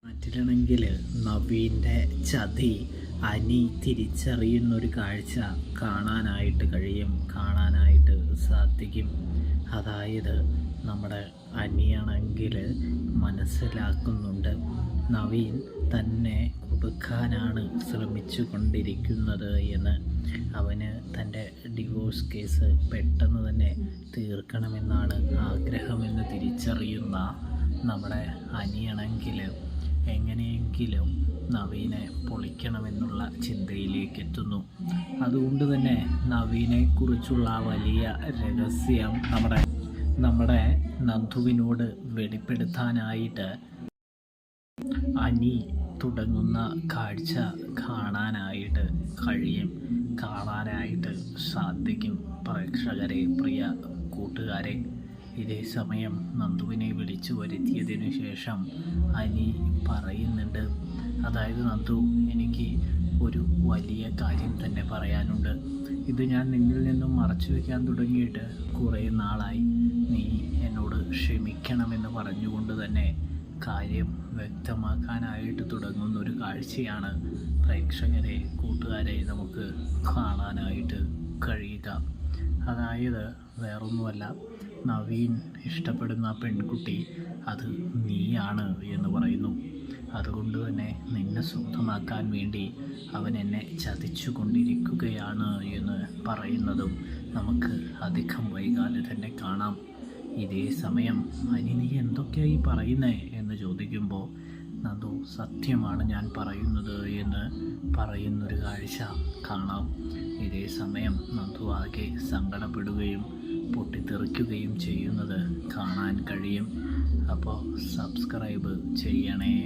നാട്ടിലാണെങ്കിൽ നവീൻ്റെ ചതി അനി തിരിച്ചറിയുന്നൊരു കാഴ്ച കാണാനായിട്ട് സാധിക്കും. അതായത് നമ്മുടെ അനിയാണെങ്കിൽ മനസ്സിലാക്കുന്നുണ്ട് നവീൻ തന്നെ കൊടുക്കാനാണ് ശ്രമിച്ചു കൊണ്ടിരിക്കുന്നത് എന്ന്. അവന് തൻ്റെ ഡിവോഴ്സ് കേസ് പെട്ടെന്ന് തന്നെ തീർക്കണമെന്നാണ് ആഗ്രഹമെന്ന് തിരിച്ചറിയുന്ന നമ്മുടെ അനിയാണെങ്കിൽ എങ്ങനെയെങ്കിലും നവീനെ പൊളിക്കണമെന്നുള്ള ചിന്തയിലേക്ക് എത്തുന്നു. അതുകൊണ്ട് തന്നെ നവീനെക്കുറിച്ചുള്ള വലിയ രഹസ്യം നമ്മുടെ നന്ദുവിനോട് വെളിപ്പെടുത്താനായിട്ട് അനി തുടങ്ങുന്ന കാഴ്ച കാണാനായിട്ട് സാധിക്കും. പ്രേക്ഷകരെ, പ്രിയ കൂട്ടുകാരെ, ഇതേ സമയം നന്ദുവിനെ വിളിച്ചു വരുത്തിയതിനു ശേഷം അനി പറയുന്നുണ്ട്, അതായത് നന്ദു, എനിക്ക് ഒരു വലിയ കാര്യം തന്നെ പറയാനുണ്ട്. ഇത് ഞാൻ നിന്നിൽ നിന്നും മറച്ചു വയ്ക്കാൻ തുടങ്ങിയിട്ട് കുറേ നാളായി. നീ എന്നോട് ക്ഷമിക്കണമെന്ന് പറഞ്ഞുകൊണ്ട് തന്നെ കാര്യം വ്യക്തമാക്കാനായിട്ട് തുടങ്ങുന്നൊരു കാഴ്ചയാണ് പ്രേക്ഷകരെ, കൂട്ടുകാരെ നമുക്ക് കാണാനായിട്ട് കഴിയുക. അതായത് വേറൊന്നുമല്ല, നവീൻ ഇഷ്ടപ്പെടുന്ന പെൺകുട്ടി അത് നീയാണ് എന്ന് പറയുന്നു. അതുകൊണ്ട് തന്നെ നിന്നെ സ്വന്തമാക്കാൻ വേണ്ടി അവൻ എന്നെ ചതിച്ചു കൊണ്ടിരിക്കുകയാണ് എന്ന് പറയുന്നതും നമുക്ക് അധികം വൈകാതെ തന്നെ കാണാം. ഇതേ സമയം അനി, നീ എന്തൊക്കെയായി പറയുന്നേ എന്ന് ചോദിക്കുമ്പോൾ നന്ദു, സത്യമാണ് ഞാൻ പറയുന്നത് എന്ന് പറയുന്നൊരു കാഴ്ച കാണാം. ഇതേ സമയം നന്ദു ആകെ സങ്കടപ്പെടുകയും പൊട്ടിത്തെറിക്കുകയും ചെയ്യുന്നത് കാണാൻ കഴിയും. അപ്പോൾ സബ്സ്ക്രൈബ് ചെയ്യണേ.